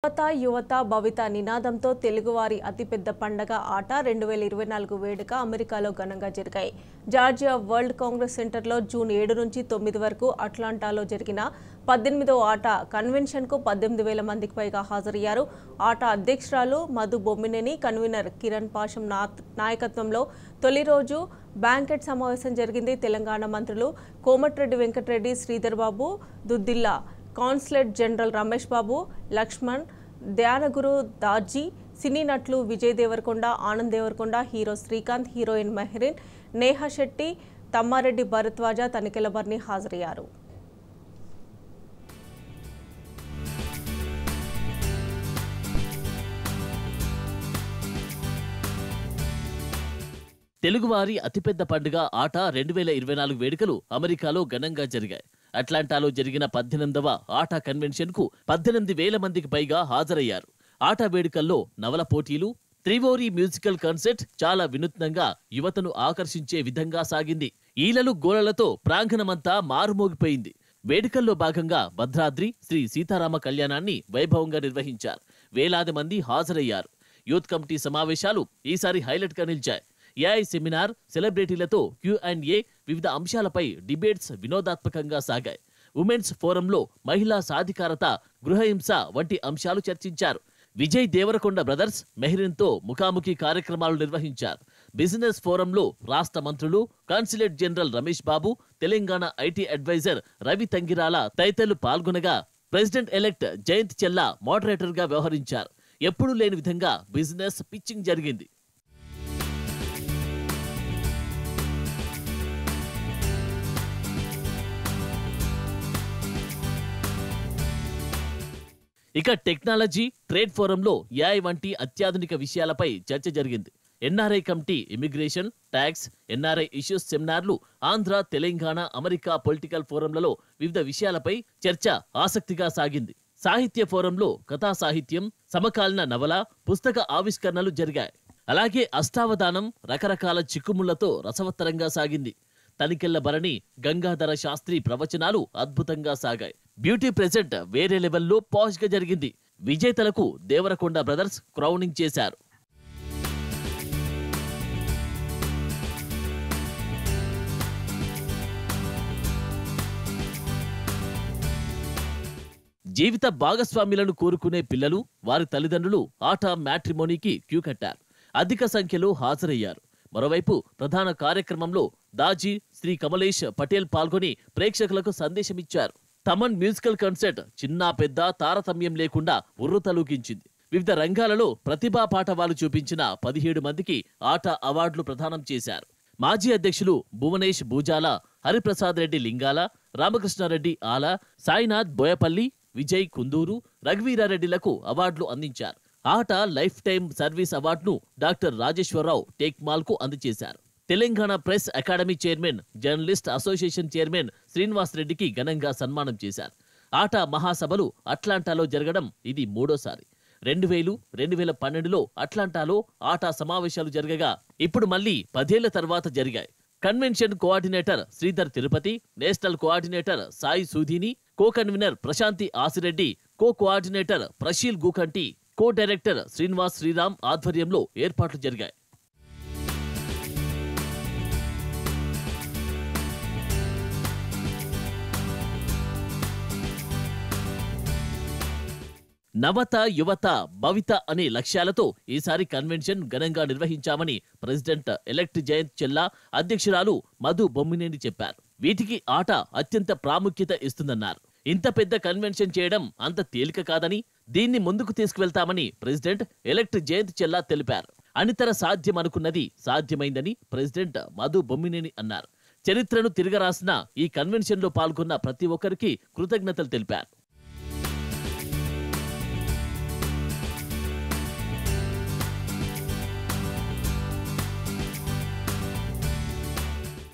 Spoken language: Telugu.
యువత భవిత నినాదంతో తెలుగువారి అతిపెద్ద పండగ ఆట 2024 వేడుక అమెరికాలో ఘనంగా జరిగాయి. జార్జియా వరల్డ్ కాంగ్రెస్ సెంటర్లో జూన్ 7 నుంచి 9 వరకు అట్లాంటాలో జరిగిన 18వ ఆట కన్వెన్షన్కు 18,000 మందికి పైగా హాజరయ్యారు. ఆట అధ్యక్షురాలు మధు బొమ్మినేని, కన్వీనర్ కిరణ్ పాషం నాయకత్వంలో తొలి రోజు బ్యాంకెట్ సమావేశం జరిగింది. తెలంగాణ మంత్రులు కోమటిరెడ్డి వెంకటరెడ్డి, శ్రీధర్ బాబు, దుద్దిల్లా, కాన్సులేట్ జనరల్ రమేష్ బాబు, లక్ష్మణ్, ధ్యానగురు దార్జీ, సినీ నటులు విజయ్ దేవరకొండ, ఆనంద్ దేవరకొండ, హీరో శ్రీకాంత్, హీరోయిన్ మెహరీన్, నేహా శెట్టి, తమ్మారెడ్డి భరద్వాజ, తనికెల బర్ని హాజరయ్యారు. తెలుగువారి అతిపెద్ద పండుగ ఆట 2024 వేడుకలు అమెరికాలో ఘనంగా జరిగాయి. అట్లాంటాలో జరిగిన 18వ ఆట కన్వెన్షన్కు 18,000 మందికి పైగా హాజరయ్యారు. ఆట వేడుకల్లో నవల పోటీలు, త్రివోరి మ్యూజికల్ కాన్సర్ట్ చాలా వినూత్నంగా యువతను ఆకర్షించే విధంగా సాగింది. ఈలలు గోలలతో ప్రాంగణమంతా మారుమోగిపోయింది. వేడుకల్లో భాగంగా భద్రాద్రి శ్రీ సీతారామ కళ్యాణాన్ని వైభవంగా నిర్వహించారు. వేలాది మంది హాజరయ్యారు. యూత్ కమిటీ సమావేశాలు ఈసారి హైలైట్గా నిలిచాయి. ఏఐ సెమినార్, సెలబ్రిటీలతో Q&A, వివిధ అంశాలపై డిబేట్స్ వినోదాత్మకంగా సాగాయి. ఉమెన్స్ ఫోరంలో మహిళా సాధికారత, గృహహింస వంటి అంశాలు చర్చించారు. విజయ్ దేవరకొండ బ్రదర్స్, మెహరీన్తో ముఖాముఖి కార్యక్రమాలు నిర్వహించారు. బిజినెస్ ఫోరంలో రాష్ట్ర మంత్రులు, consulate general Ramesh Babu, Telangana IT adviser Ravi Thangirala తదితరులు పాల్గొనగా ప్రెసిడెంట్ ఎలెక్ట్ జయంత్ చెల్లా మోడరేటర్గా వ్యవహరించారు. ఎప్పుడూ లేని విధంగా బిజినెస్ పిచ్చింగ్ జరిగింది. ఇక టెక్నాలజీ, ట్రేడ్ ఫోరంలో ఏఐ వంటి అత్యాధునిక విషయాలపై చర్చ జరిగింది. NRI committee, immigration, tax, NRI issues సెమినార్లు, ఆంధ్ర, తెలంగాణ, అమెరికా పొలిటికల్ ఫోరంలలో వివిధ విషయాలపై చర్చ ఆసక్తిగా సాగింది. సాహిత్య ఫోరంలో కథా సాహిత్యం, సమకాలీన నవల, పుస్తక ఆవిష్కరణలు జరిగాయి. అలాగే అష్టావధానం రకరకాల చిక్కుముళ్లతో రసవత్తరంగా సాగింది. తనికెళ్ల భరణి, గంగాధర శాస్త్రి ప్రవచనాలు అద్భుతంగా సాగాయి. బ్యూటీ ప్రెజెంట్ వేరే లెవెల్లో పాష్ గా జరిగింది. విజేతలకు దేవరకొండ బ్రదర్స్ క్రౌనింగ్ చేశారు. జీవిత భాగస్వామ్యులను కోరుకునే పిల్లలు, వారి తల్లిదండ్రులు ఆట మ్యాట్రిమోనీకి క్యూ కట్టారు. అధిక సంఖ్యలో హాజరయ్యారు. మరోవైపు ప్రధాన కార్యక్రమంలో దాజీ శ్రీ కమలేష్ పటేల్ పాల్గొని ప్రేక్షకులకు సందేశమిచ్చారు. తమన్ మ్యూజికల్ కాన్సర్ట్ చిన్న పెద్ద తారతమ్యం లేకుండా ఉర్రుతలూగించింది. వివిధ రంగాలలో ప్రతిభా పాఠవాలు చూపించిన 17 మందికి ఆట అవార్డులు ప్రదానం చేశారు. మాజీ అధ్యక్షులు భువనేష్ బూజాల, హరిప్రసాద్ రెడ్డి లింగాల, రామకృష్ణారెడ్డి ఆల, సాయినాథ్ బోయపల్లి, విజయ్ కుందూరు, రఘువీరారెడ్డిలకు అవార్డులు అందించారు. ఆట లైఫ్ టైం సర్వీస్ అవార్డును డాక్టర్ రాజేశ్వరరావు టేక్మాల్ కు అందజేశారు. Telangana press academy chairman, journalist association chairman Srinivas రెడ్డికి ఘనంగా సన్మానం చేశారు. ఆట మహాసభలు అట్లాంటాలో జరగడం ఇది మూడోసారి. 2000, 2012లో అట్లాంటాలో ఆట సమావేశాలు జరగగా ఇప్పుడు మళ్లీ 10 ఏళ్ల తర్వాత జరిగాయి. Convention coordinator Sridhar Tirupati, national coordinator Sai Sudhini, co convener Prashanthi Asireddy, co coordinator Prasheel Gookanti, co director Srinivas Sriram ఆధ్వర్యంలో ఏర్పాట్లు జరిగాయి. నవత, యువత, భవిత అనే లక్ష్యాలతో ఈసారి కన్వెన్షన్ ఘనంగా నిర్వహించామని ప్రెసిడెంట్ ఎలెక్ట్ జయంత్ చెల్లా, అధ్యక్షురాలు మధు బొమ్మినేని చెప్పారు. వీటికి ఆట అత్యంత ప్రాముఖ్యత ఇస్తుందన్నారు. ఇంత పెద్ద కన్వెన్షన్ చేయడం అంత తేలిక కాదని, దీన్ని ముందుకు తీసుకువెళ్తామని ప్రెసిడెంట్ ఎలెక్ట్ జయంత్ చెల్లా తెలిపారు. అనితర సాధ్యమనుకున్నది సాధ్యమైందని ప్రెసిడెంట్ మధు బొమ్మినేని అన్నారు. చరిత్రను తిరగరాసిన ఈ కన్వెన్షన్లో పాల్గొన్న ప్రతి ఒక్కరికి కృతజ్ఞతలు తెలిపారు.